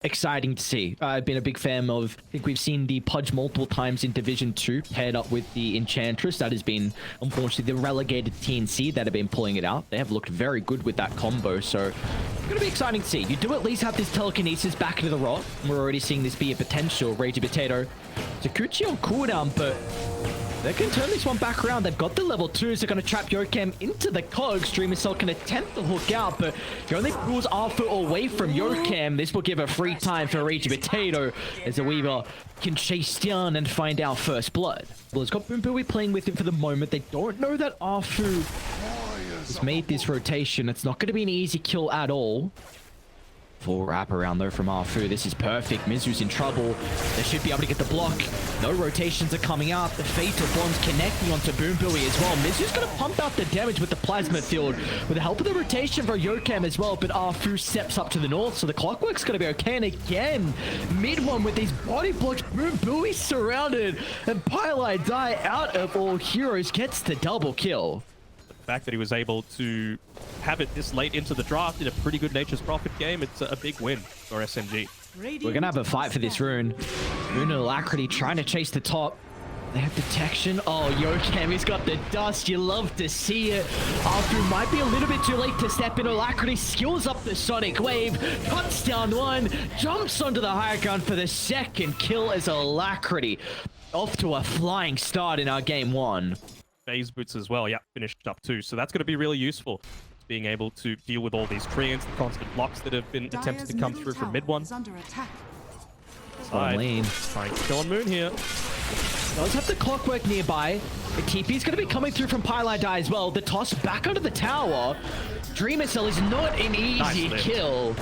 exciting to see. I've been a big fan of, I think we've seen the Pudge multiple times in Division 2 paired up with the Enchantress. That has been, unfortunately, the relegated TNC that have been pulling it out. They have looked very good with that combo, so it's going to be exciting to see. You do at least have this telekinesis back into the rock. We're already seeing this be a potential. Ragey Potato. Takuchi on cooldown, but they can turn this one back around. They've got the level 2s. They're going to trap Yokem into the cogs. Dreamer Cell can attempt the hook out, but he only pulls Arthur away from Yokem. This will give a free time for Ragey Potato as the Weaver can chase down and find out first blood. Well, it's got Boombowie playing with him for the moment. They don't know that Arthur has made this rotation. It's not going to be an easy kill at all. Full wrap around though from Arfu. This is perfect. Mizu's in trouble. They should be able to get the block. No rotations are coming out. The Fatal Bombs connecting onto Boombowie as well. Mizu's going to pump out the damage with the Plasma Field with the help of the rotation for Yokem as well. But Arfu steps up to the north, so the Clockwork's going to be okay. And again, mid one with these body blocks. Boombowie surrounded. And Pylai Die out of all heroes gets the double kill. The fact that he was able to have it this late into the draft in a pretty good Nature's Prophet game, it's a big win for SMG. We're going to have a fight for this rune. Moon and Alacrity trying to chase the top. They have detection. Oh, Yokem, he's got the dust. You love to see it. Arthur might be a little bit too late to step in. Alacrity skills up the Sonic Wave, cuts down one, jumps onto the higher ground for the second kill as Alacrity off to a flying start in our game 1. Phase boots as well, yeah, finished up too. So that's going to be really useful, being able to deal with all these treants, the constant blocks that have been attempted to come through from mid one. Side, trying to kill on Moon here. Does have the Clockwork nearby. The TP is going to be coming through from Pylai Die as well. The toss back under the tower. Dreamer Cell is not an easy kill.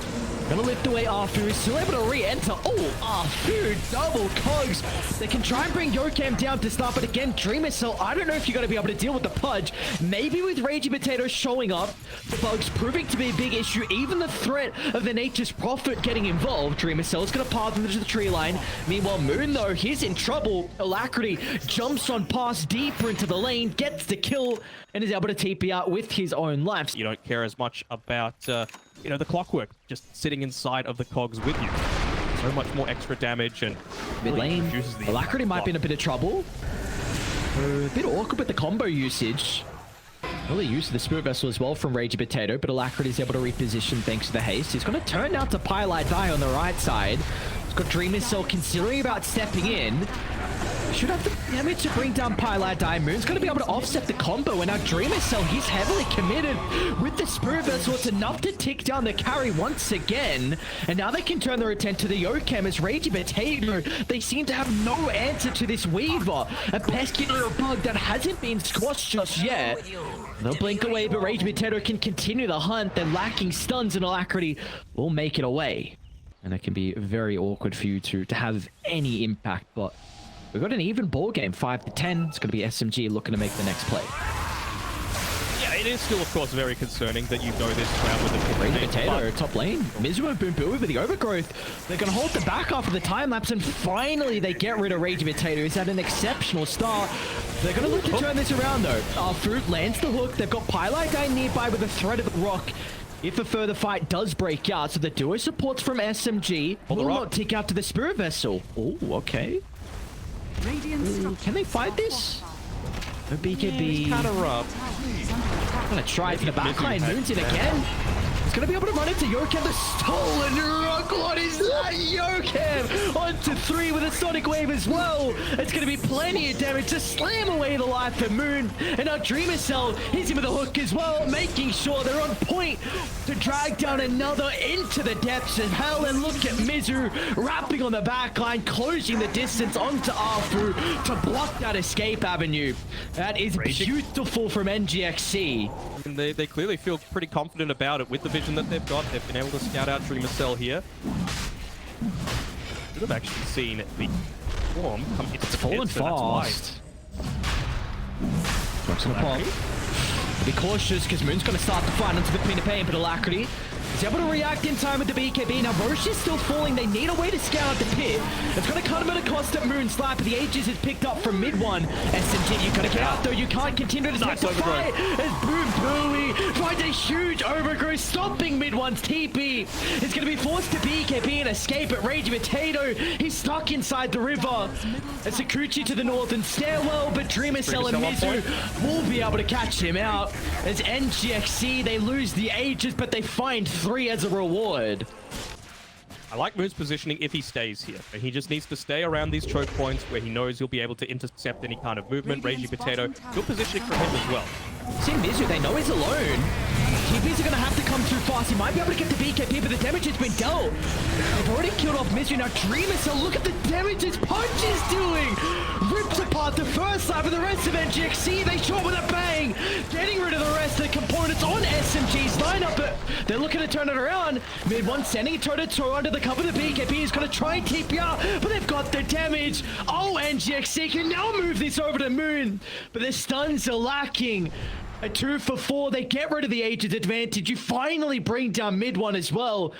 Gonna lift away Arfu, is still able to re-enter. Oh, Arfu, double cogs. They can try and bring Yokem down to start, but again, Dreamer Cell, I don't know if you're gonna be able to deal with the Pudge. Maybe with Ragey Potato showing up, the bugs proving to be a big issue, even the threat of the Nature's Prophet getting involved. Dreamer Cell is gonna pass them into the tree line. Meanwhile, Moon, though, he's in trouble. Alacrity jumps on past deeper into the lane, gets the kill, and is able to TP out with his own life. You don't care as much about, you know, the Clockwork just sitting inside of the cogs with you. So much more extra damage and mid really lane. Alacrity might be in a bit of trouble. A bit awkward with the combo usage. Really used the Spirit Vessel as well from Ragey Potato, but Alacrity is able to reposition thanks to the haste. He's going to turn out to Pylai Die on the right side. He's got Dreamer Cell considering about stepping in. Should have the damage to bring down Pylai Die. Moon's going to be able to offset the combo, and now Dreamer Cell, he's heavily committed with the Spirit Vessel. It's enough to tick down the carry once again, and now they can turn their attention to the Yokem as Ragey Potato. They seem to have no answer to this Weaver, a pesky little bug that hasn't been squashed just yet. They'll blink away, but Ragey Potato can continue the hunt. They're lacking stuns, and Alacrity will make it away. And it can be very awkward for you to have any impact, but we've got an even ball game, 5-10. It's going to be SMG looking to make the next play. Yeah, it is still, of course, very concerning that you go this round with a Ragey Potato, top lane. Mizu and Boombowie with the overgrowth. They're going to hold the back after the time lapse, and finally they get rid of Ragey Potato. He's had an exceptional start. They're going to look to turn this around, though. Fruit lands the hook. They've got Pylai Die nearby with a threat of the rock if a further fight does break out. So the duo supports from SMG will not tick out to the Spirit Vessel. Oh, okay. Can they fight this? No BKB. Kind of rough. I'm gonna try for the backline. Moon's in again. He's gonna be able to run into Yokem. The stolen rock. What is that? Yokem onto 3 with a Sonic Wave as well. It's gonna be plenty of damage to slam away the life for Moon. And now Dreamer Cell, he's in with a hook as well, making sure they're on point to drag down another into the depths of hell. And look at Mizu wrapping on the backline, closing the distance onto Arfu to block that escape avenue. That is beautiful from NGXC. And they clearly feel pretty confident about it with the vision that they've got. They've been able to scout out Dreamer Cell here. Should have actually seen the form come into the fallen pit, so fast. Drops on the pop. Be cautious because Moon's going to start the fight onto the Queen of Pain, but Alacrity He's able to react in time with the BKB. Now Roche is still falling. They need a way to scout out the pit. It's going to cut him at a cost at Moon Slap. The Aegis is picked up from mid one. SMG, you got to get out though. You can't continue to take the fight. As Boom Booey finds a huge overgrowth, stopping mid one's TP. It's going to be forced to BKB and escape at Raging Potato. He's stuck inside the river. It's Sakuchi to the north and Stairwell, but Dreamer Cell and Mizu will be able to catch him out. As NGX, they lose the Aegis, but they find 3 as a reward. I like Moon's positioning if he stays here. But he just needs to stay around these choke points where he knows he'll be able to intercept any kind of movement. Raging Potato, good positioning for him as well. See Mizu, they know he's alone. TPs are going to have to come through fast. He might be able to get the BKB, but the damage has been dealt. They've already killed off Mizu. Now Dreamer Cell, look at the damage his punch is doing. Rips apart the first lap of the rest of NGX. They shot with a bang. Getting rid of the rest of the components on SMG's lineup, but they're looking to turn it around. Mid one sending it toe-to-toe under the cover of the BKB. He's going to try and TP out, but they've got the damage. Oh, NGX can now move this over to Moon, but the stuns are lacking. A 2 for 4. They get rid of the Aegis advantage. You finally bring down mid one as well.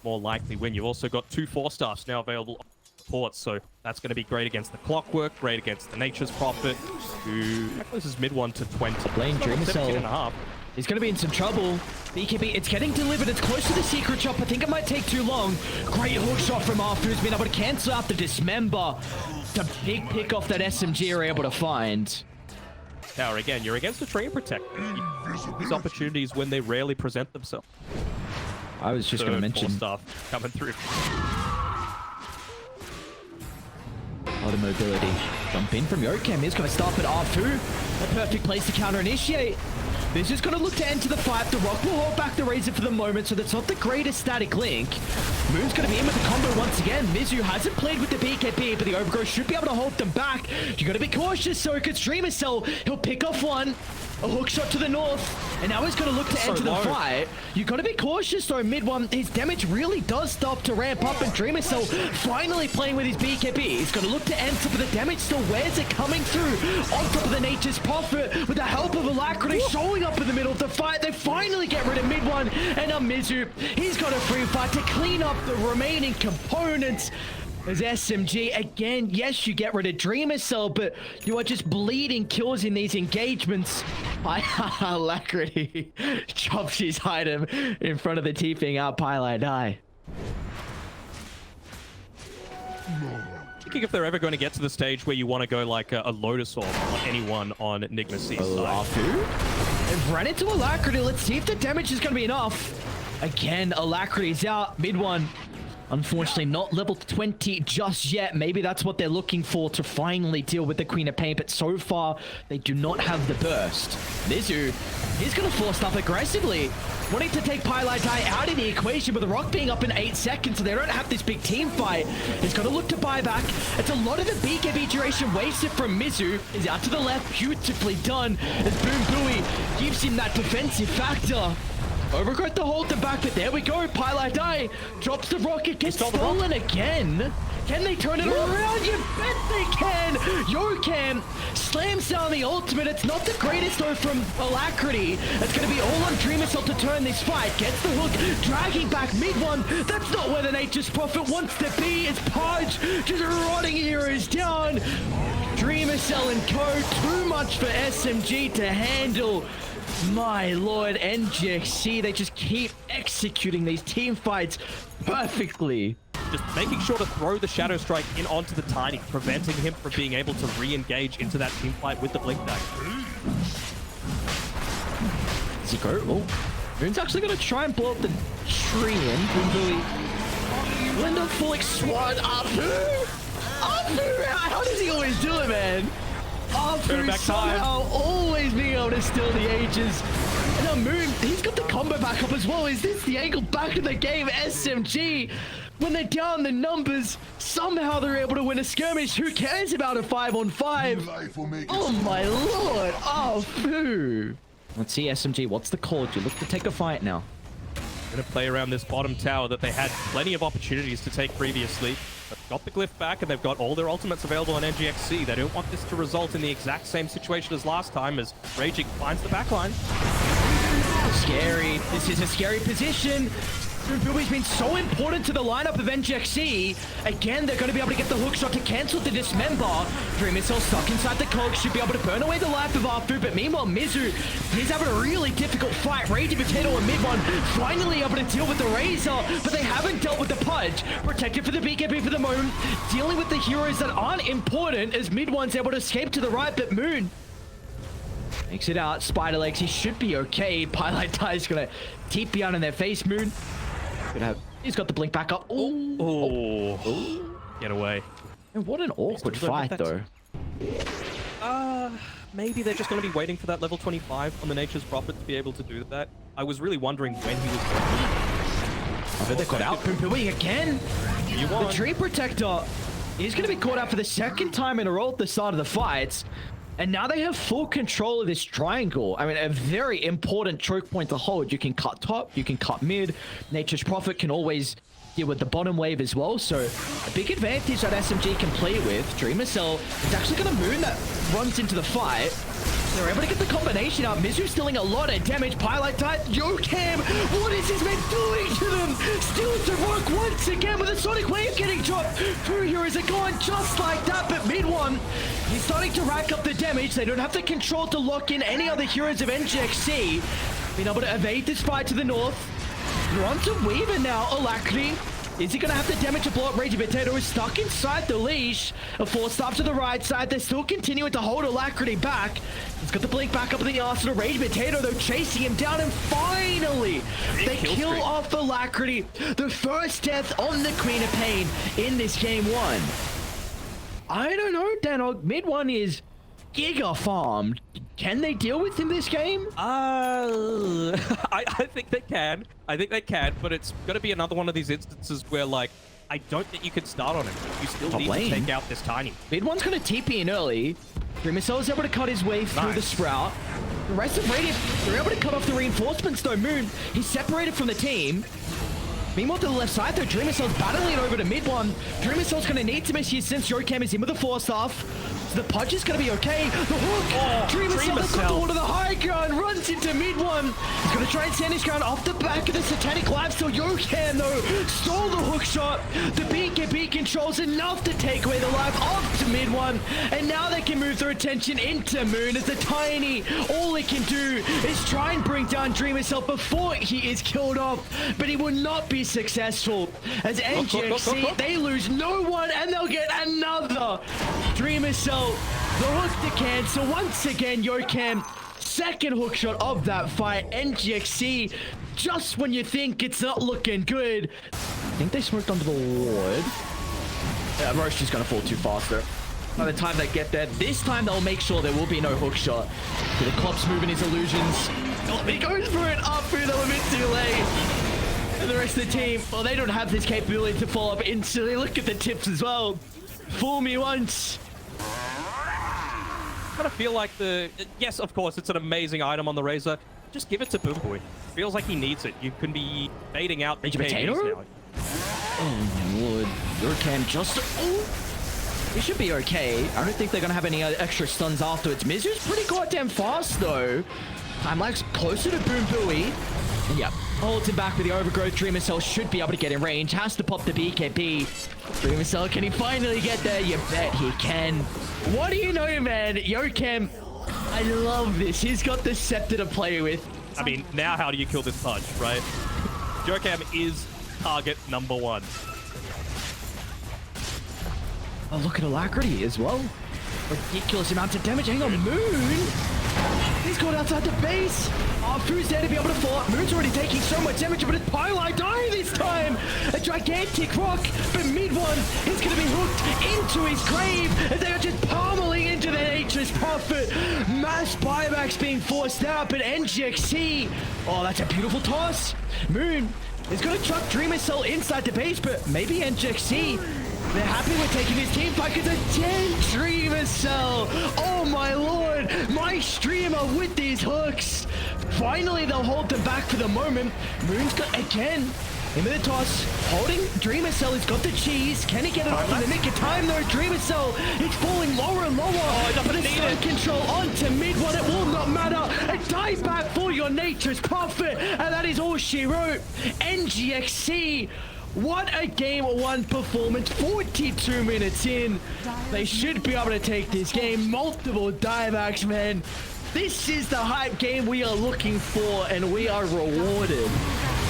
More likely win. You've also got 2 4-stars now available on ports, so that's going to be great against the Clockwork, great against the Nature's Prophet, who closes mid one to 20. Playing Dreamer Cell. 17.5. He's going to be in some trouble. BKB, it's getting delivered. It's close to the secret shop. I think it might take too long. Great hook shot from Arthur, who's been able to cancel out the Dismember. It's a big pick off that SMG are able to find. Tower again, you're against a Treant Protector. These opportunities when they rarely present themselves. I was just going to mention stuff coming through. A lot of mobility. Jump in from Yokem. He's going to stop at R2. A perfect place to counter initiate. This is going to look to enter the fight. The Rock will hold back the Razor for the moment, so that's not the greatest static link. Moon's going to be in with the combo once again. Mizu hasn't played with the BKB, but the Overgrowth should be able to hold them back. You got to be cautious, so because Dreamer Cell, he'll pick off one. A hook shot to the north, and now he's going to look to enter the fight. You got to be cautious though, mid one. His damage really does stop to ramp up, and Dreamer Cell finally playing with his BKB. He's going to look to enter, but the damage still, where's it coming through? On top of the Nature's Prophet, with the help of Alacrity showing up in the middle of the fight. They finally get rid of mid one, and now Mizu, he's got a free fight to clean up the remaining components. As SMG, again, yes, you get rid of Dreamer Cell, but you are just bleeding kills in these engagements. Alacrity chops his item in front of the TPing out Pylite Die. Thinking if they're ever going to get to the stage where you want to go like a Lotus Orb on anyone on Enigma C's side. They've run into Alacrity. Let's see if the damage is going to be enough. Again, Alacrity's out. Mid one. Unfortunately, not level 20 just yet. Maybe that's what they're looking for to finally deal with the Queen of Pain, but so far, they do not have the burst. Mizu, he's going to force up aggressively, wanting to take Pylite Die out of the equation, but the Rock being up in 8 seconds, so they don't have this big team fight. He's going to look to buy back. It's a lot of the BKB duration wasted from Mizu. He's out to the left, beautifully done, as Boom Booey gives him that defensive factor. Overgrowth to hold them back, but there we go. Pylite Die drops the rocket, gets stolen again. Can they turn it around? You bet they can. Yokem slams down the ultimate. It's not the greatest though from Alacrity. It's going to be all on Dreamer Cell to turn this fight. Gets the hook, dragging back mid one. That's not where the Nature's Prophet wants to be. It's Pudge just rotting heroes down. Dreamer Cell and co. Too much for SMG to handle. My lord, NGX, they just keep executing these team fights perfectly. Just making sure to throw the Shadow Strike in onto the Tiny, preventing him from being able to re-engage into that team fight with the Blink Dagger. Does he go? Oh, Moon's actually going to try and blow up the tree in. Linda Fullick swat Apu! Apu! How does he always do it, man? Apu somehow always being able to steal the Aegis. And now Moon, he's got the combo back up as well. Is this the angle back in the game? SMG, when they're down the numbers, somehow they're able to win a skirmish. Who cares about a 5-on-5? Oh my lord, Apu! Let's see, SMG, what's the call? Do you look to take a fight now? Going to play around this bottom tower that they had plenty of opportunities to take previously. They've got the glyph back and they've got all their ultimates available on NGXC. They don't want this to result in the exact same situation as last time as Raging finds the backline. Scary. This is a scary position. Boomboomy's been so important to the lineup of NGXC. Again, they're going to be able to get the hook shot to cancel the dismember. Dream Missile stuck inside the cog, should be able to burn away the life of Arfu, but meanwhile, Mizu, he's having a really difficult fight. Raging Potato and mid one finally able to deal with the Razor, but they haven't dealt with the Pudge. Protected for the BKB for the moment, dealing with the heroes that aren't important as mid one's able to escape to the right, but Moon makes it out. Spider Legs, he should be okay. Pylite Tie's gonna TP out in their face. Moon, he's got the blink back up. Oh. Get away. And what an awkward fight, though. Maybe they're just going to be waiting for that level 25 on the Nature's Prophet to be able to do that. I was really wondering when he was going to. I bet they got out. Boom again. The Tree Protector is going to be caught out for the second time in a row at the start of the fights. And now they have full control of this triangle. I mean, a very important choke point to hold. You can cut top, you can cut mid. Nature's Prophet can always deal with the bottom wave as well. So a big advantage that SMG can play with. Dreamer Cell is actually going to Moon that runs into the fight. They're able to get the combination out. Mizu's dealing a lot of damage. Pylite Tide, Yokam, what is this man doing to them? Still to work once again with a Sonic Wave getting dropped. 2 heroes are gone just like that, but mid one, he's starting to rack up the damage. They don't have the control to lock in any other heroes of NGXC. Being able to evade this fight to the north. You're on to Weaver now, Alacrity. Is he going to have the damage to blow up? Raging Potato is stuck inside the leash. A force stop to the right side. They're still continuing to hold Alacrity back. He's got the blink back up in the arsenal. Raging Potato, though, chasing him down. And finally, they kill off Alacrity. The first death on the Queen of Pain in this game one. I don't know, Danog. Mid one is giga farmed. Can they deal with him this game? I think they can. I think they can, but it's going to be another one of these instances where, like, I don't think you can start on him. You still need to take out this Tiny. Mid one's going to TP in early. Dreamercell is able to cut his way through the Sprout. The rest of Radiant, they're able to cut off the reinforcements though. Moon, he's separated from the team. Meanwhile, to the left side, though, Dreamercell's battling over to mid one. Dreamercell's going to need to miss here since Yokam is in with the force staff. So the Pudge is going to be okay. The hook! Dreamercell got the wall to the high ground, runs into mid one. He's going to try and stand his ground off the back of the Satanic Lifesteal. Yokam, though, stole the hook shot. The BKB controls enough to take away the life of to mid one. And now they can move their attention into Moon as the Tiny, all he can do is try and bring down Dreamercell before he is killed off. But he will not be successful as NGXC, they lose no one and they'll get another. Dreamercell, the hook to cancel once again. Yokam, second hook shot of that fight. NGXC, just when you think it's not looking good. I think they smoked onto the ward. Yeah, Roche is gonna fall too fast though. By the time they get there, this time they'll make sure there will be no hook shot. The Klopp's moving his illusions. Oh, he goes for it up through, they were a bit too late. And the rest of the team, well, they don't have this capability to follow up instantly. Look at the tips as well. Fool me once. I kind of feel like yes, of course, it's an amazing item on the Razor. Just give it to Boom Boy. Feels like he needs it. You can be baiting out the potato now. Oh my lord. Yokam just... Oh! He should be okay. I don't think they're going to have any extra stuns afterwards. Mizu's pretty goddamn fast though. Time lapse closer to Boom Boy. And yep, holds him back with the overgrowth. Dreamercell should be able to get in range. Has to pop the BKB. Dreamercell, can he finally get there? You bet he can. What do you know, man? Yokam, I love this. He's got the scepter to play with. I mean, now how do you kill this Pudge, right? Yokam is target number one. Oh, look at Alacrity as well. Ridiculous amounts of damage. Hang on, Moon. He's caught outside the base. Fu's there to be able to fall up. Moon's already taking so much damage, but it's Pylite dying this time. A gigantic rock, but mid one is going to be hooked into his grave as they are just pummeling into the Nature's Prophet. Mass buybacks being forced out, but NGXC, oh, that's a beautiful toss. Moon is going to chuck Dreamercell inside the base, but maybe NGXC, they're happy with taking this team fight because a 10 Dreamercell. Oh my lord, my streamer with these hooks. Finally, they'll hold them back for the moment. Moon's got, again, Into the toss, holding. Dreamer Cell has got the cheese. Can he get it off in the nick of time though? Dreamer Cell is falling lower and lower. But it's stun control onto mid one. It will not matter. A dive back for your nature's prophet. And that is all she wrote. NGXC. What a game one performance. 42 minutes in. They should be able to take this game. Multiple dive-backs, man. This is the hype game we are looking for, and we are rewarded.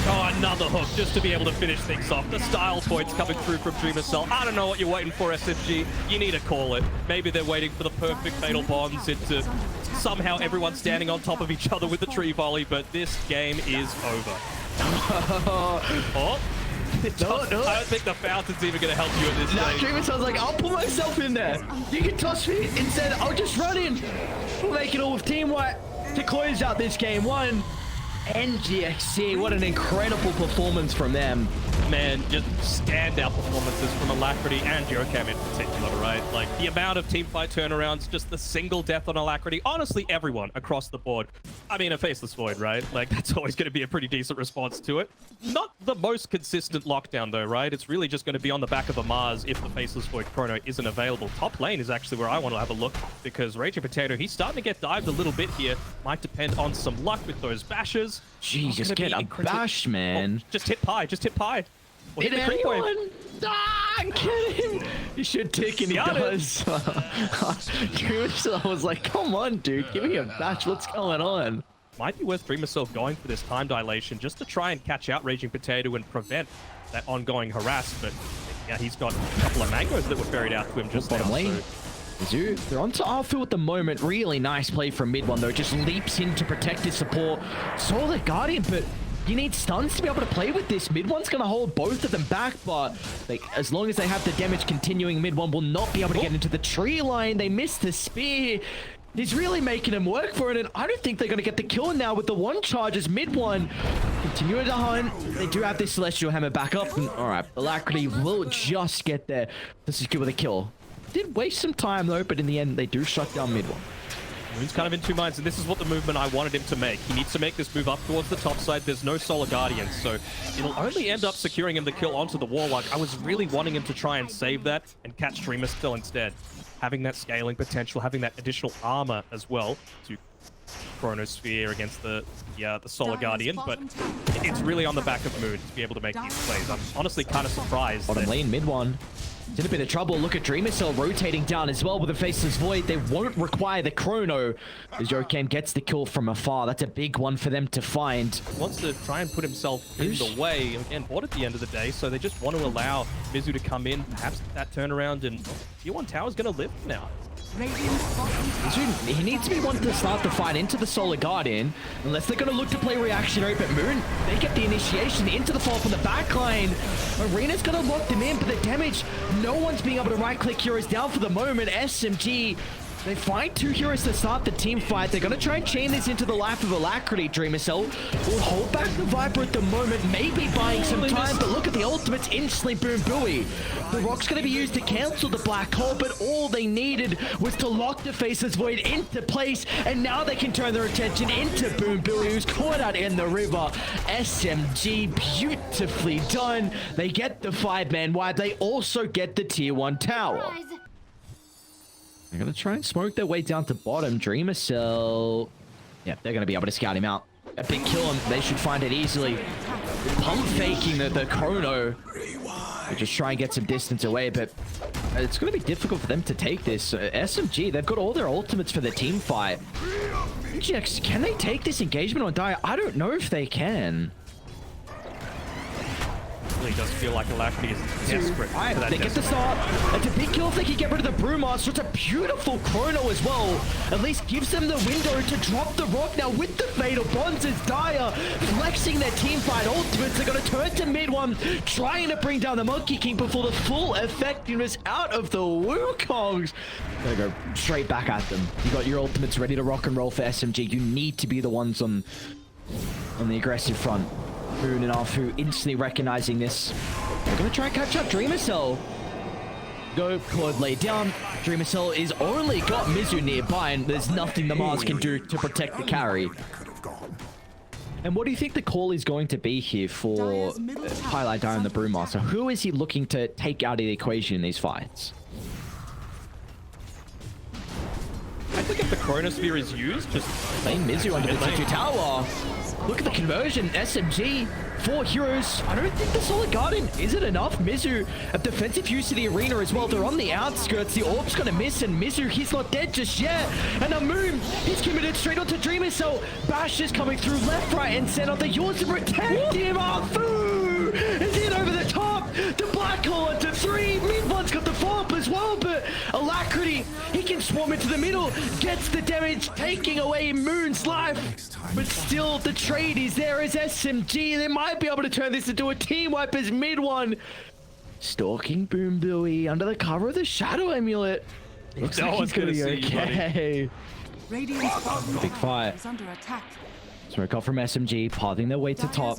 Oh, another hook just to be able to finish things off. The style points coming through from Dreamer Cell. I don't know what you're waiting for, SMG. You need to call it. Maybe they're waiting for the perfect fatal bonds into somehow everyone standing on top of each other with the tree volley, but this game is over. Oh. No. I don't think the fountain's even going to help you at this stage. Dreamer Cell's like, I'll put myself in there. You can toss me. Instead, I'll just run in. We'll make it all with teamwork to close out this game one. NGXC, what an incredible performance from them. Man, just standout performances from Alacrity and Jokam in particular, right? Like, the amount of teamfight turnarounds, just the single death on Alacrity. Honestly, everyone across the board. I mean, a Faceless Void, right? Like, that's always going to be a pretty decent response to it. Not the most consistent lockdown, though, right? It's really just going to be on the back of a Mars if the Faceless Void Chrono isn't available. Top lane is actually where I want to have a look, because Raging Potato, he's starting to get dived a little bit here. Might depend on some luck with those bashes. Jeez, just get a bash, man. Oh, just hit Pi, just hit Pi. Hit anyone? Ah, get him! He should take and he does. Dreamer Cell was like, come on, dude, give me a bash, what's going on? Might be worth Dreamer Cell going for this time dilation just to try and catch out Raging Potato and prevent that ongoing harass, but yeah, he's got a couple of mangoes that were ferried out to him just now. So. They're onto Arthur at the moment. Really nice play from mid one though. Just leaps in to protect his support. Solid Guardian, but you need stuns to be able to play with this. Mid one's going to hold both of them back, but as long as they have the damage continuing, mid one will not be able to get into the tree line. They missed the spear. He's really making him work for it, and I don't think they're going to get the kill now with the one charges. Mid one continuing to hunt. They do have this Celestial Hammer back up. And, all right, Alacrity will just get there to secure the kill. Did waste some time though, but in the end, they do shut down mid one. Moon's kind of in two minds, and this is what the movement I wanted him to make. He needs to make this move up towards the top side. There's no Solar Guardian, so it'll only end up securing him the kill onto the Warlock. I was really wanting him to try and save that and catch Dreamer Cell instead. Having that scaling potential, having that additional armor as well to Chronosphere against the Solar Guardian, but it's really on the back of Moon to be able to make these plays. I'm honestly kind of surprised. Bottom lane, mid one. It's in a bit of trouble. Look at Dreamer Cell rotating down as well with a Faceless Void. They won't require the Chrono as Jokam gets the kill from afar. That's a big one for them to find. Wants to try and put himself in the way. Again, bought at the end of the day, so they just want to allow Mizu to come in, perhaps that turnaround, and Tier 1 Tower's going to live now. He needs to be one to start the fight into the Solar Guardian, unless they're going to look to play reactionary. But Moon, they get the initiation into the fall from the backline. Arena's going to lock them in, but the damage, no one's being able to right-click heroes down for the moment. SMG, they find two heroes to start the team fight. They're going to try and chain this into the life of Alacrity. Dreamer Cell will hold back the Viper at the moment, maybe buying some time, but look at the ultimates instantly boom buoy. The rock's going to be used to cancel the black hole, but all they needed was to lock the Faceless Void into place, and now they can turn their attention into Boom Billy, who's caught out in the river. SMG, beautifully done. They get the 5-man wipe. They also get the Tier 1 tower. They're going to try and smoke their way down to bottom. Dreamer Cell. Yeah, they're going to be able to scout him out. A big kill him. They should find it easily. Pump faking the Chrono. They just try and get some distance away, but it's going to be difficult for them to take this. SMG, they've got all their ultimates for the team fight. NGX, can they take this engagement on Dire? I don't know if they can. Really does feel like Alacrity is desperate. They get the start. It's a big kill if they can get rid of the Brewmaster. It's a beautiful Chrono as well. At least gives them the window to drop the rock. Now with the Fatal Bonds is Dire flexing their team fight ultimates. They're going to turn to mid one, trying to bring down the Monkey King before the full effectiveness out of the Wukongs. Gonna go straight back at them. You got your ultimates ready to rock and roll for SMG. You need to be the ones on the aggressive front. Boon and Arfu instantly recognizing this. They're going to try and catch up Dreamer Cell. Go, Claude lay down. Dreamer Cell is only got Mizu nearby, and there's nothing the Mars can do to protect the carry. And what do you think the call is going to be here for Highlight Dire and the Brewmaster? Who is he looking to take out of the equation in these fights? I think if the Chronosphere is used, just playing Mizu under the T2 tower. Look at the conversion. SMG, 4 heroes. I don't think the Solid Garden, is it enough? Mizu, a defensive use of the arena as well. They're on the outskirts. The orb's gonna miss, and Mizu, he's not dead just yet. And a Moon, he's committed straight onto Dreamer. So Bash is coming through left, right, and center. They use to protect him. Fu is in over the top. The Black Hole into 3. Mid-one's got the follow-up as well, but Alacrity, he can swarm into the middle, gets the damage, taking away Moon's life. But still, the trade is there as SMG. They might be able to turn this into a team wipe as mid-one. Stalking Boom Buoy under the cover of the Shadow Amulet. Looks like he's gonna be okay. Big fight. Smoke off from SMG, pathing their way to top.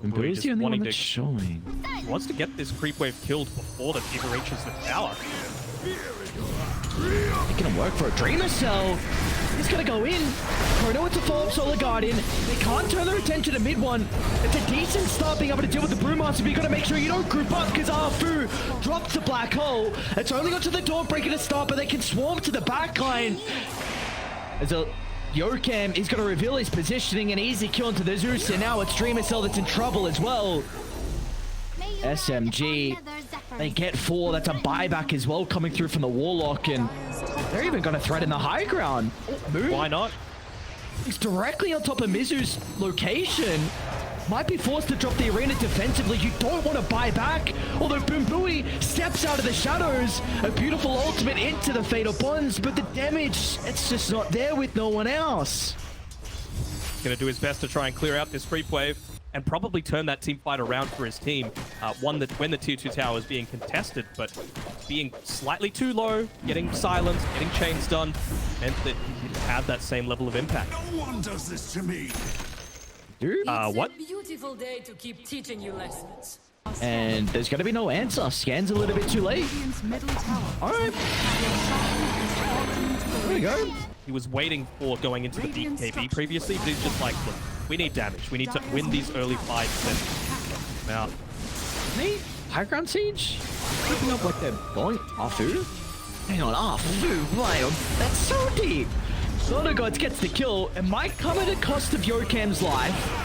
And Buoy's the only one that's showing. He wants to get this creep wave killed before the Fever reaches the tower. Making him work for a Dreamer Cell. He's gonna go in. Chrono to follow up Solar Guardian. They can't turn their attention to mid-one. It's a decent start being able to deal with the Brewmaster, but you gotta make sure you don't group up because Fu drops the Black Hole. It's only got to the Dawnbreaker to start, but they can swarm to the backline. As a Yokam is going to reveal his positioning, an easy kill into the Zeus, and now it's Dreamer Cell that's in trouble as well. SMG, they get 4. That's a buyback as well coming through from the Warlock, and they're even going to threaten the high ground. Moon, why not? He's directly on top of Mizu's location. Might be forced to drop the arena defensively. You don't want to buy back. Although Boom Buoy steps out of the shadows. A beautiful ultimate into the Fatal Bonds, but the damage, it's just not there with no one else. He's going to do his best to try and clear out this creep wave and probably turn that team fight around for his team. One that when the tier 2 tower is being contested, but being slightly too low, getting silenced, getting chains done, meant that he didn't have that same level of impact. No one does this to me. What? It's a beautiful day to keep teaching you lessons. And there's going to be no answer. Scan's a little bit too late. All right. There we go. He was waiting for going into the BKB previously, but he's just like, look, we need damage. We need to win these early fights and now. Me? High ground siege? Keeping up like they're going Fu? Hang on, Fu, wild. That's so deep. Danog gets the kill, and might come at the cost of Yokam's life.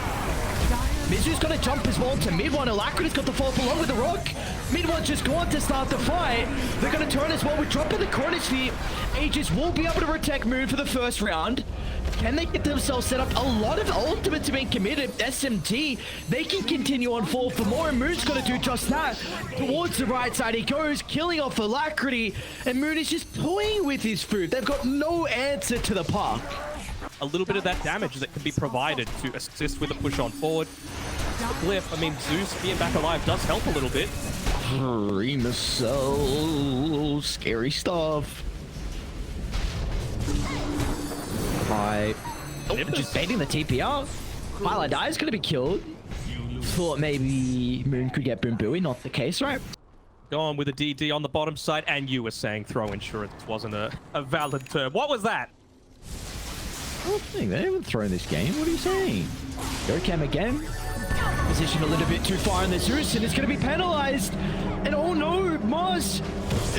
Mizu's gonna jump as well to mid-one. Alacrity's got the follow-up along with the rock. Mid-one's just gone to start the fight. They're gonna turn as well with dropping the Chronosphere. Aegis will be able to protect Moon for the first round. Can they get themselves set up? A lot of ultimates have been committed. SMG, they can continue on forward for more, and Moon's gonna do just that. Towards the right side he goes, killing off Alacrity, and Moon is just toying with his food. They've got no answer to the puck. A little bit of that damage that can be provided to assist with a push on forward. The Glyph, I mean, Zeus being back alive does help a little bit. Dreamer Cell, scary stuff. Right. Oh, just baiting the TPR. Highlight Die is going to be killed. Thought maybe Moon could get Boom Buoy, not the case, right? Going with a DD on the bottom side, and you were saying throw insurance wasn't a valid term. What was that? I don't think they haven't thrown this game. What are you saying? Yokam again. Position a little bit too far in the Zeus, and it's going to be penalized. And oh no, Mars.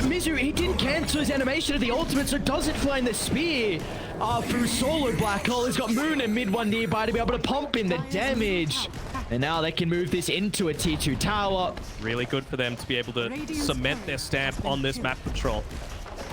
Mizu, he didn't cancel his animation of the ultimate, so doesn't fly in the spear. Through solo Black Hole, he's got Moon and mid-one nearby to be able to pump in the damage. And now they can move this into a tier 2 tower. Really good for them to be able to cement their stamp on this map control.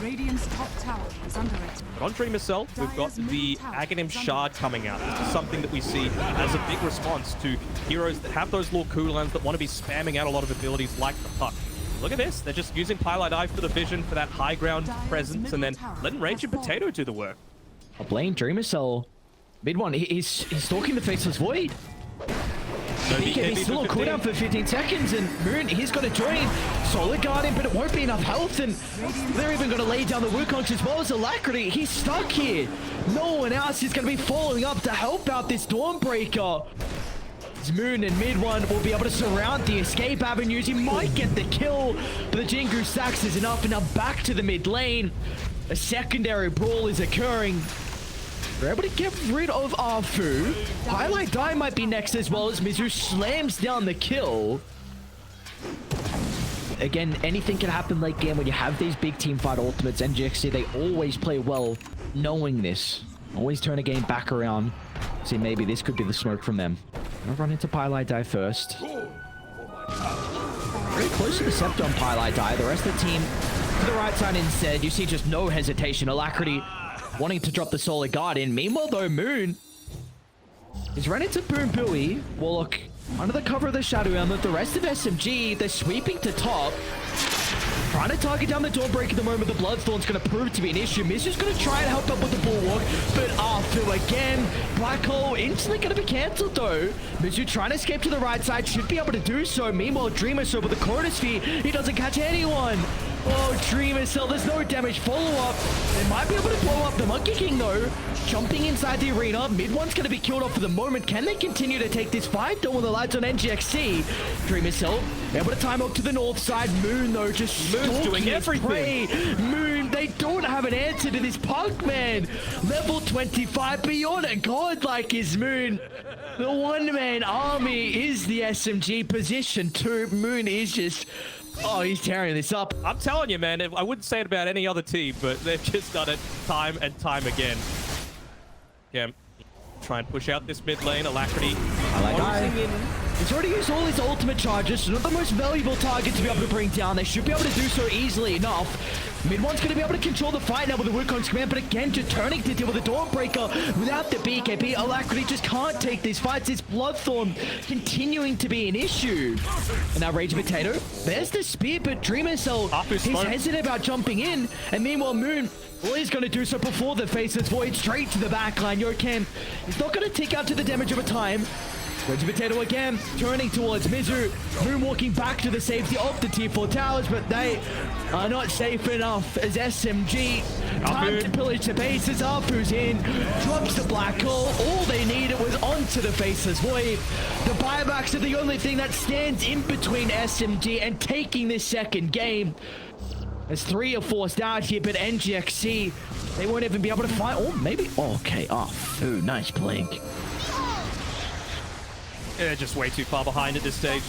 Radiant's top tower is under it. But on Dreamer Cell, we've got the Aghanim Shard coming out. This is something that we see as a big response to heroes that have those low cooldowns that want to be spamming out a lot of abilities like the puck. Look at this. They're just using Pilot Eye for the vision, for that high ground presence, and then letting Raging Potato do the work. I blame Dreamer Cell. Mid-one, he's stalking the Faceless Void. He's still on cooldown for 15 seconds, and Moon, he's got to join Solid Guardian, but it won't be enough health, and they're even going to lay down the Wukongs as well as Alacrity. He's stuck here. No one else is going to be following up to help out this Dawnbreaker. Moon and mid-one will be able to surround the escape avenues. He might get the kill, but the Jingu Stacks is enough, and now back to the mid lane. A secondary brawl is occurring. We're able to get rid of Arfu. Highlight Die might be next as well as Mizu slams down the kill. Again, anything can happen late game when you have these big team fight ultimates. NGX, they always play well knowing this. Always turn a game back around. See, maybe this could be the smoke from them. I'll run into Highlight Die first. Very close to the Scepter on Highlight Die. The rest of the team to the right side instead. You see just no hesitation. Alacrity wanting to drop the Solar Guard in. Meanwhile, though, Moon is run into Boom Booey. Warlock under the cover of the Shadow Element. The rest of SMG, they're sweeping to top. Trying to target down the Dawnbreaker at the moment. The Bloodthorn's going to prove to be an issue. Mizu's going to try and help up with the Bulwark, but Arthur again. Black Hole instantly going to be cancelled though. Mizu trying to escape to the right side, should be able to do so. Meanwhile, Dreamer Cell with the Corner Sphere, he doesn't catch anyone. Oh, Dreamer Cell, there's no damage follow-up. They might be able to blow up the Monkey King though. Jumping inside the arena. Mid one's going to be killed off for the moment. Can they continue to take this fight? Don't want the lights on NGXC. Dreamer Cell able to time up to the north side. Moon though, just Moon's doing everything. Moon, they don't have an answer to this punk, man. Level 25 beyond a godlike is Moon. The one-man army is the SMG. Position 2. Moon is just... oh, he's tearing this up. I'm telling you, man, I wouldn't say it about any other team, but they've just done it time and time again. Yeah, try and push out this mid lane. Alacrity. He's already used all his ultimate charges, so not the most valuable target to be able to bring down. They should be able to do so easily enough. Mid one's going to be able to control the fight now with the Wukong's command, but again, just turning to deal with the Dawnbreaker without the BKB. Alacrity just can't take these fights. It's Bloodthorn continuing to be an issue. And now Rage Potato. There's the spear, but Dreamer Cell, he's hesitant about jumping in. And meanwhile, Moon, well, he's going to do so before the Faceless Void, straight to the backline. Yokem, he's not going to take out to the damage over time. Rage Potato again, turning towards Mizu. Moon walking back to the safety of the T4 towers, but they are not safe enough as SMG. Time to pillage the bases. Arfu's in, drops the black hole. All they needed was onto the Faceless Void. The buybacks are the only thing that stands in between SMG and taking this second game. As 3 are forced out here, but NGXC, they won't even be able to fight. Oh, maybe. Okay, Arfu, nice blink. They're just way too far behind at this stage.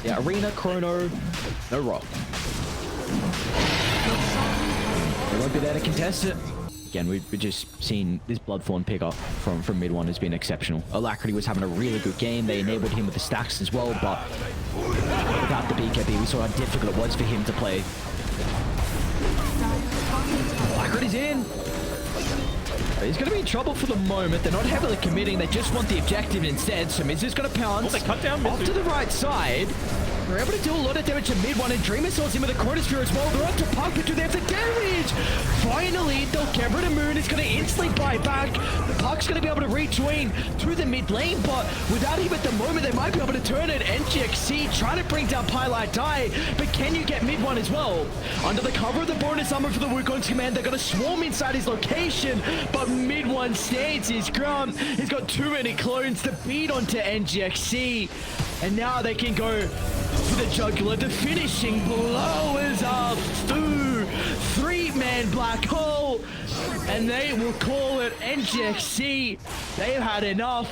Yeah, Arena, Chrono, no rock. They won't be there to contest it. Again, we've just seen this Bloodthorn pick up from mid one has been exceptional. Alacrity was having a really good game. They enabled him with the stacks as well, but without the BKB, we saw how difficult it was for him to play. Alacrity's in. He's going to be in trouble for the moment. They're not heavily committing. They just want the objective instead. So Mizu's going to pounce. Oh, they cut down Mizu. Off to the right side. They're able to do a lot of damage to mid one, and Dreamer Cell's in with a Corner Sphere as well. They're on to Punk, but do they have the damage? Finally, they'll get rid of Moon. It's going to instantly buy back. The Punk's going to be able to rejoin to the mid lane, but without him at the moment, they might be able to turn it. NGXC trying to bring down Highlight Die, but can you get mid one as well? Under the cover of the bonus armor for the Wukong's command, they're going to swarm inside his location, but mid one stands his ground. He's got too many clones to beat onto NGXC, and now they can go for the jugular. The finishing blow is off through 3-man black hole, and they will call it NGXC. They've had enough,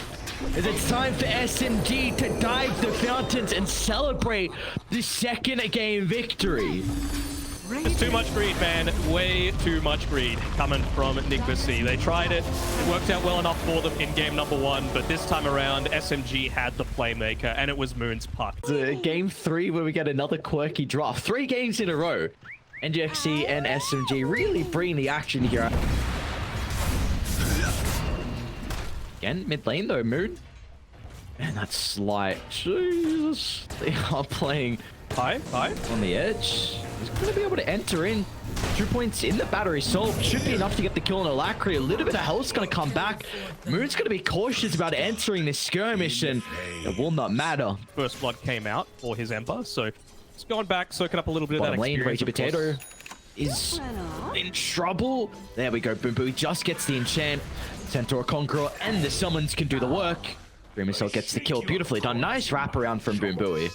as it's time for SMG to dive the fountains and celebrate the second game victory. There's too much greed, man. Way too much greed coming from NIGMA. They tried it. It worked out well enough for them in game number 1, but this time around, SMG had the playmaker, and it was Moon's puck. Game 3 where we get another quirky draft. 3 games in a row. NGXC and SMG really bring the action here. Again, mid lane though, Moon. Man, that's slight. Jesus. They are playing Hi. on the edge. He's going to be able to enter in. 2 points in the battery sold. Should be enough to get the kill on Alacrity. A little bit of health's going to come back. Moon's going to be cautious about entering this skirmish, and it will not matter. First blood came out for his Ember, so it's gone back, soaking up a little bit of that Bottom lane, experience. Rage Potato is in trouble. There we go. Boom Boo just gets the enchant. Centaur Conqueror and the summons can do the work. Dreamer Cell gets the kill. Beautifully done. Nice wraparound from Boom Booey.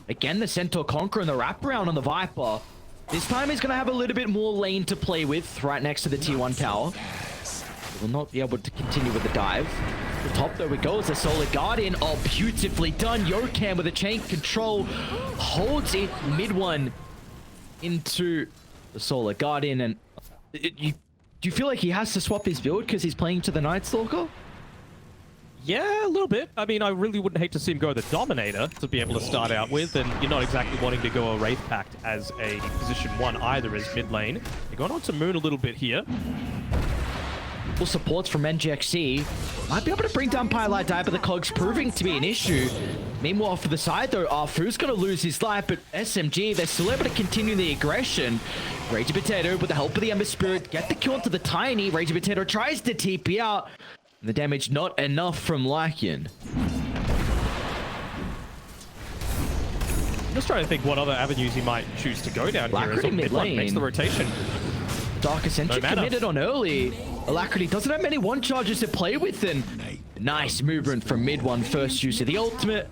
Again, the Centaur Conqueror and the wraparound on the Viper. This time he's going to have a little bit more lane to play with right next to the T1 tower. Will not be able to continue with the dive. The top though it goes, the Solar Guardian. Oh, beautifully done. Yokam with a chain control holds it mid one into the Solar Guardian. And do you feel like he has to swap his build because he's playing to the Night Stalker? Yeah, a little bit. I mean, I really wouldn't hate to see him go the Dominator to be able to start out with, and you're not exactly wanting to go a Wraith Pact as a position 1 either as mid lane. You're going on to Moon a little bit here. Full supports from NGXC. Might be able to bring down Pylight Die, but the Cog's proving to be an issue. Meanwhile, for the side though, Arfu's going to lose his life, but SMG, they're still able to continue the aggression. Raging Potato, with the help of the Ember Spirit, get the kill onto the Tiny. Raging Potato tries to TP out. The damage not enough from Lycan. Just trying to think what other avenues he might choose to go down here. As mid lane makes the rotation. Dark Ascension committed on early. Alacrity doesn't have many one charges to play with, and nice movement from mid one. First use of the ultimate.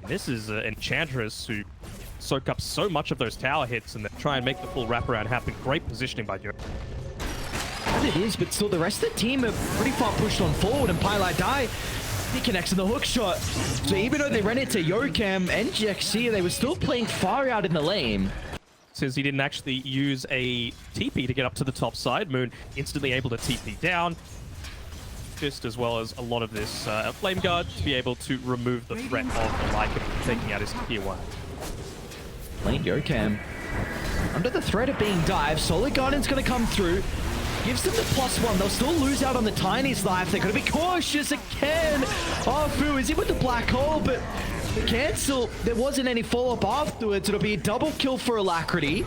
This is Enchantress who soak up so much of those tower hits and then try and make the full wraparound happen. Great positioning by Joe. It is, but still the rest of the team are pretty far pushed on forward, and Pylight Die, he connects in the hook shot. So even though they ran into Yokam, NGXC, they were still playing far out in the lane. Since he didn't actually use a TP to get up to the top side, Moon instantly able to TP down. Just as well as a lot of this Flame Guard to be able to remove the threat of the Lycan taking out his tier 1. Lane Yokam under the threat of being dived. Solar Guardian's going to come through. Gives them the +1. They'll still lose out on the Tiny's life. They're going to be cautious again. Arfu is in with the black hole, but the cancel. There wasn't any follow-up afterwards. It'll be a double kill for Alacrity.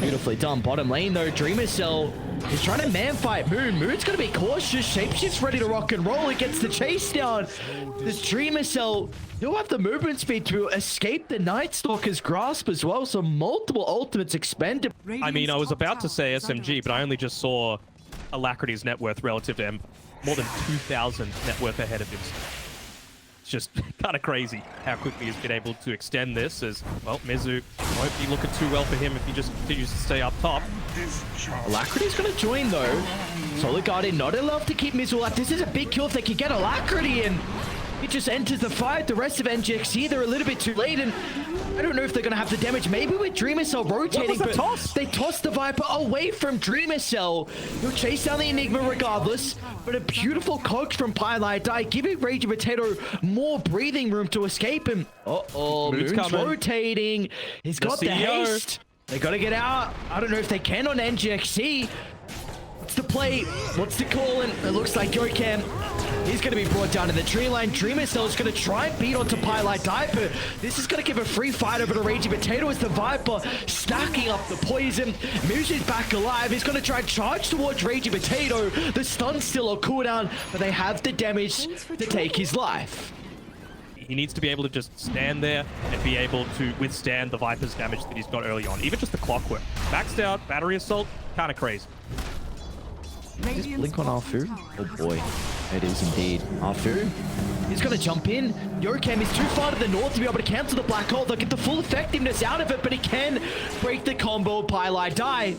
Beautifully done. Bottom lane, though. Dreamer Cell is trying to man-fight Moon. Moon's going to be cautious. Shapeshift's ready to rock and roll. It gets the chase down. This Dreamer Cell, he'll have the movement speed to escape the Night Stalker's grasp as well. So multiple ultimates expended. I mean, I was about to say SMG, but I only just saw Alacrity's net worth relative to him. More than 2,000 net worth ahead of him. It's just kind of crazy how quickly he's been able to extend this, as, well, Mizu won't be looking too well for him if he just continues to stay up top. Alacrity's going to join, though. Solar Guardian not allowed to keep Mizu alive. This is a big kill if they can get Alacrity in. He just enters the fight. The rest of NGXC, they're a little bit too late, and I don't know if they're going to have the damage. Maybe with Dreamer Cell rotating, but they toss the Viper away from Dreamer Cell. He'll chase down the Enigma regardless, but a beautiful coach from Pylight Die, giving Raging Potato more breathing room to escape him. Uh-oh, Moon's rotating. He's got the haste. They got to get out. I don't know if they can on NGXC. What's the play? What's the call? And it looks like Yokam, he's going to be brought down in the tree line. Dreamer Cell is going to try and beat onto Pylight Die, but this is going to give a free fight over to Raging Potato as the Viper stacking up the poison. Mizu's back alive. He's going to try and charge towards Raging Potato. The stun's still on cooldown, but they have the damage to take his life. He needs to be able to just stand there and be able to withstand the Viper's damage that he's got early on. Even just the clockwork. Maxed out, battery assault, kind of crazy. Just blink on Arfu. Oh boy, it is indeed. Arfu, he's going to jump in. Yokam is too far to the north to be able to cancel the black hole. They'll get the full effectiveness out of it, but he can break the combo. Pylight Die.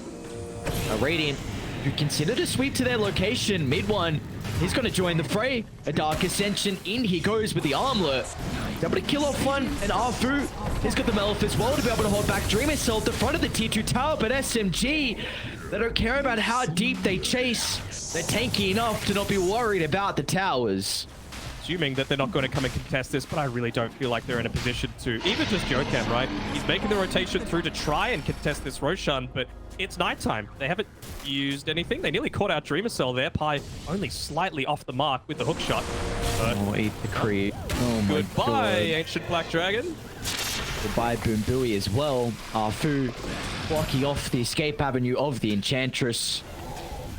Radiant, who considered a sweep to their location. Mid one, he's going to join the fray. A Dark Ascension, in he goes with the armlet. He's able to kill off one, and Arfu, he's got the Melif as well to be able to hold back Dreamer Cell at the front of the T2 tower, but SMG, they don't care about how deep they chase. They're tanky enough to not be worried about the towers. Assuming that they're not going to come and contest this, but I really don't feel like they're in a position to. Even just Yokam, right? He's making the rotation through to try and contest this Roshan, but it's nighttime. They haven't used anything. They nearly caught out Dreamer Cell there. Pi only slightly off the mark with the hook shot. But oh, eat the creep. Oh my goodbye, God. Ancient Black Dragon. Goodbye, Boom Booey as well. Arfu blocking off the escape avenue of the Enchantress.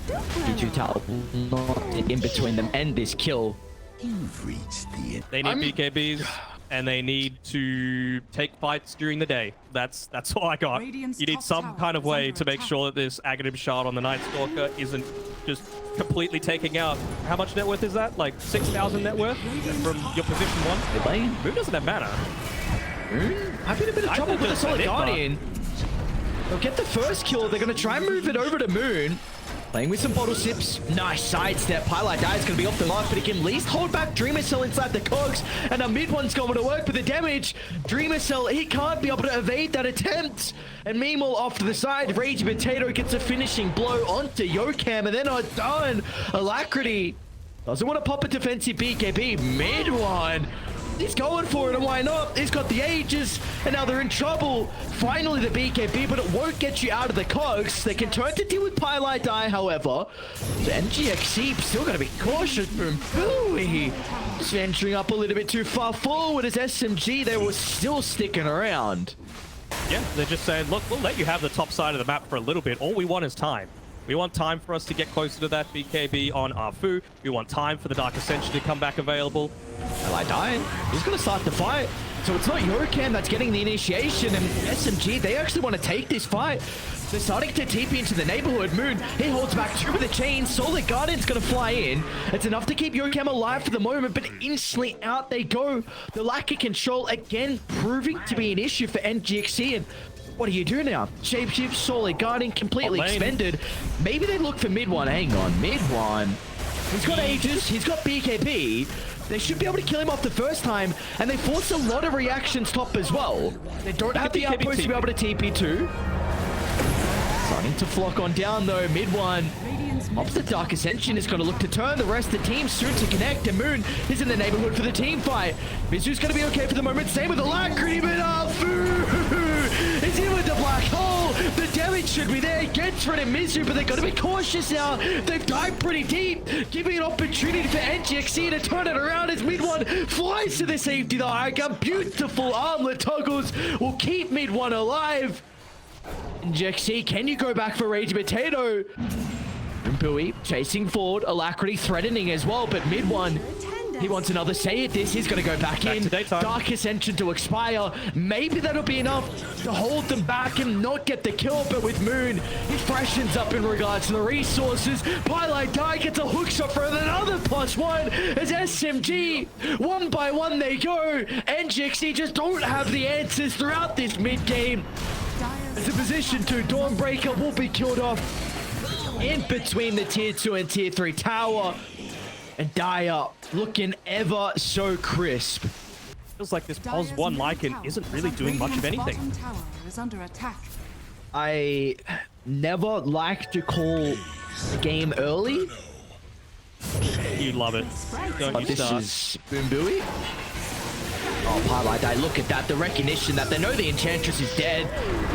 T2 tower not in between them and this kill. You've reached the end. They need BKBs, and they need to take fights during the day. That's all I got. You need some kind of way to make sure that this Aghanim shard on the Night Stalker isn't just completely taking out. How much net worth is that? Like 6,000 net worth from your position one? Lane. Moon doesn't have mana. Having a bit of trouble with the Solar Guardian. They'll get the first kill. They're going to try and move it over to Moon. Playing with some bottle sips. Nice sidestep. Highlight Die is going to be off the mark, but he can at least hold back Dreamer Cell inside the cogs. And a mid one's going to work with the damage. Dreamer Cell, he can't be able to evade that attempt. And meanwhile, off to the side, Rage Potato gets a finishing blow onto Yokam, and they're not done. Alacrity doesn't want to pop a defensive BKB. Mid one. He's going for it, and why not? He's got the ages, and now they're in trouble. Finally, the BKB, but it won't get you out of the cogs. They can turn to deal with Pylite Die, however. The NGX still got to be cautious from Booey. Just venturing up a little bit too far forward as SMG, they were still sticking around. Yeah, they're just saying, look, we'll let you have the top side of the map for a little bit. All we want is time. We want time for us to get closer to that BKB on Arfu. We want time for the Dark Ascension to come back available. Pylite Die, he's going to start the fight. So it's not Yokam that's getting the initiation, and SMG, they actually want to take this fight. They're starting to TP into the neighborhood. Moon, he holds back two with the chain. Solid Guardian's going to fly in. It's enough to keep Yokam alive for the moment, but instantly out they go. The lack of control, again, proving to be an issue for NGX. And what do you do now? Shapeshift, Solid Guardian, completely expended. Maybe they look for mid one. Hang on, mid one. He's got Aegis, he's got BKB. They should be able to kill him off the first time, and they force a lot of reactions top as well. They don't have the outpost to be able to TP too. Starting to flock on down though, mid one. Up the Dark Ascension is going to look to turn the rest of the team soon to connect, and Moon is in the neighborhood for the team fight. Mizu's going to be okay for the moment, same with Alacrity, but Arfu is in with the black hole. The damage should be there, gets rid of Mizu, but they've got to be cautious now. They've died pretty deep, giving an opportunity for NGX to turn it around as mid one flies to the safety. The Icon, beautiful armlet toggles will keep mid one alive. NGX, can you go back for Rage Potato? Booey chasing forward, Alacrity threatening as well, but mid one, he wants another say at this. He's going to go back in. Dark Ascension to expire. Maybe that'll be enough to hold them back and not get the kill, but with Moon, he freshens up in regards to the resources. Pylite Die gets a hook shot for another +1 as SMG, one by one they go. NGX just don't have the answers throughout this mid game. As a position 2, Dawnbreaker will be killed off in between the tier 2 and tier 3 tower, and Dire looking ever so crisp. Feels like this POS 1 Lycan isn't really doing much of anything. I never like to call the game early. You love it. Don't you This start. is Boom Booey. Oh, Pylite Die, look at that. The recognition that they know the Enchantress is dead.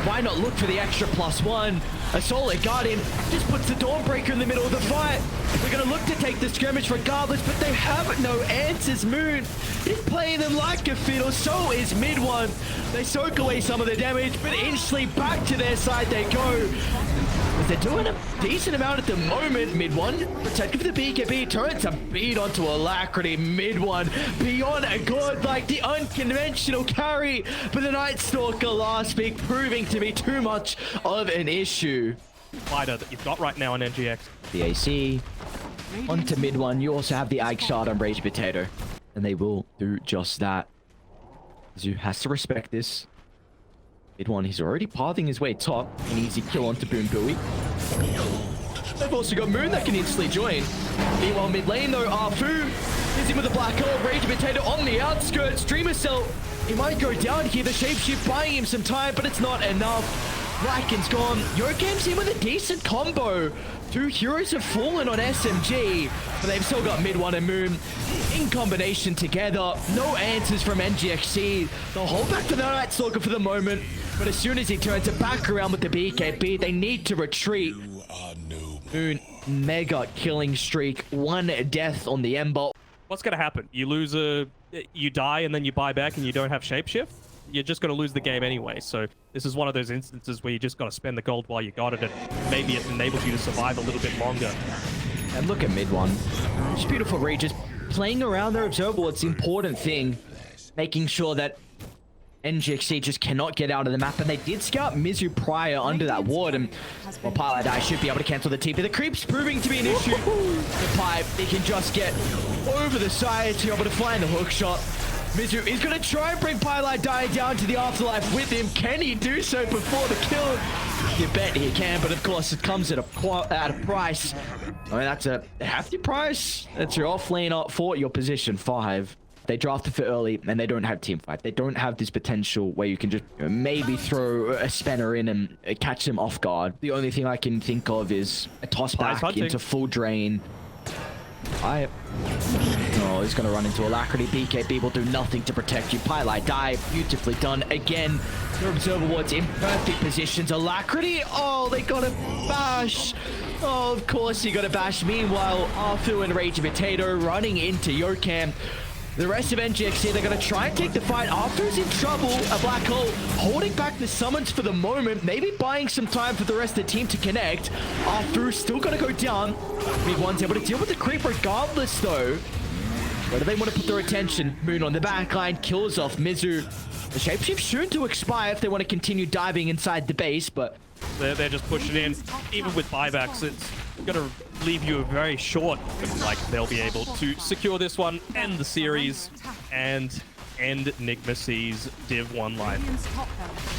Why not look for the extra +1? A Solid Guardian just puts the Dawnbreaker in the middle of the fight. They're going to look to take the skirmish regardless, but they have no answers. Moon is playing them like a fiddle. So is mid one. They soak away some of the damage, but instantly back to their side they go. They're doing a decent amount at the moment. Mid one, protected for the BKB, turns a beat onto Alacrity. Mid one, beyond a god, like the unconventional carry. But the Night Stalker last week proving to be too much of an issue. Fighter that you've got right now on NGX. The AC onto mid one. You also have the Ag Shard on Rage Potato, and they will do just that. Zoo has to respect this. Mid one, he's already pathing his way top. An easy kill onto Boom Booey. They've also got Moon that can instantly join. Meanwhile, mid lane though, Arfu is in with the black hole. Rage Potato on the outskirts. Dreamer Cell, he might go down here. The Shapeshift buying him some time, but it's not enough. Lycan's gone. Yokam's in with a decent combo. Two heroes have fallen on SMG, but they've still got mid one and Moon in combination together. No answers from NGX. They'll hold back for the Night Stalker for the moment, but as soon as he turns it back around with the BKB, they need to retreat. Moon, mega killing streak. One death on the Ember. What's going to happen? You lose you die and then you buy back and you don't have Shapeshift? You're just going to lose the game anyway. So this is one of those instances where you just got to spend the gold while you got it, and maybe it enables you to survive a little bit longer. And look at mid one. Just beautiful read, just playing around their observable. It's the important thing, making sure that NGX just cannot get out of the map, and they did scout Mizu prior under that ward, and well, Pylite Die should be able to cancel the TP. The creep's proving to be an issue. The pipe, they can just get over the side to be able to find the hook shot. Mizu is going to try and bring Pylite Dye down to the afterlife with him. Can he do so before the kill? You bet he can, but of course it comes at a price. I mean, that's a hefty price. That's your off-lane for your position 5. They drafted for early, and they don't have team fight. They don't have this potential where you can just maybe throw a spanner in and catch them off guard. The only thing I can think of is a toss back into full drain. Oh, he's going to run into Alacrity. BKB will do nothing to protect you. Pylite Die, beautifully done. Again, your Observer Ward's in perfect positions. Alacrity, oh, they got a bash. Oh, of course he got a bash. Meanwhile, Arthur and Rage Potato running into Yokam. The rest of NGX here, they're going to try and take the fight. Arthur's in trouble. A Black Hole holding back the summons for the moment. Maybe buying some time for the rest of the team to connect. Arthur's still going to go down. Big One's able to deal with the creep regardless, though. Where do they want to put their attention? Moon on the backline, kills off Mizu. The shapeshift soon to expire if they want to continue diving inside the base, but... They're just pushing in. Even with buybacks, it's going to leave you very short. Like, they'll be able to secure this one, end the series, and end NIGMA C's Div 1 life.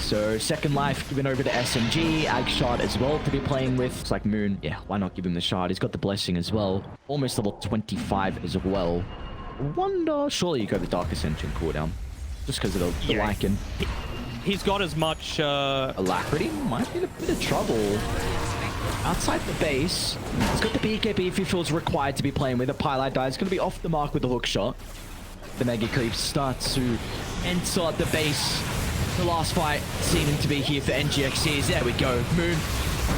So, second life given over to SMG. Agshot as well to be playing with. It's like Moon. Yeah, why not give him the shard? He's got the blessing as well. Almost level 25 as well. Wonder, surely you go the Dark Ascension cooldown. Just because of the Lycan. He's got as much... Alacrity might be in a bit of trouble. Outside the base, he's got the BKB if he feels required to be playing with. A Pylite Die is going to be off the mark with the hook shot. The Mega Creep starts to enter the base. The last fight seeming to be here for NGXs. There we go. Moon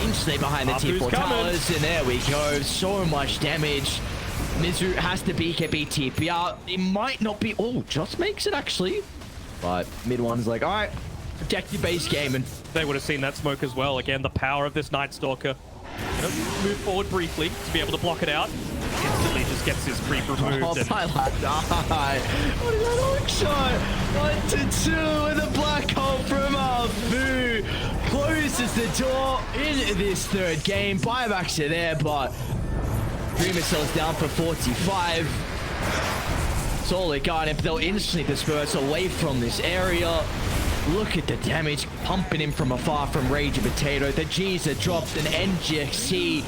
instantly behind the T4 towers. And there we go. So much damage. Mizu has the BKB TP out. It might not be... Oh, just makes it actually. But mid one's like, all right, protect your base game. And they would have seen that smoke as well. Again, the power of this Night Stalker. Move forward briefly to be able to block it out. Instantly just gets his creep removed. Oh, Pylite Die. What is that hook shot? 1-2 with a black hole from Arfu. Closes the door in this third game. Buybacks are there, but Dreamer Cell's down for 45. That's all they got. If they'll instantly disperse away from this area. Look at the damage pumping in from afar from Rage Potato. The G's are dropped an NGXC.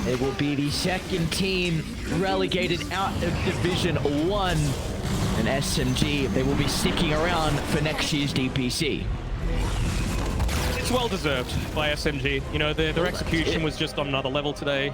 It will be the second team relegated out of Division 1. And SMG, they will be sticking around for next year's DPC. It's well deserved by SMG. You know, their execution was just on another level today.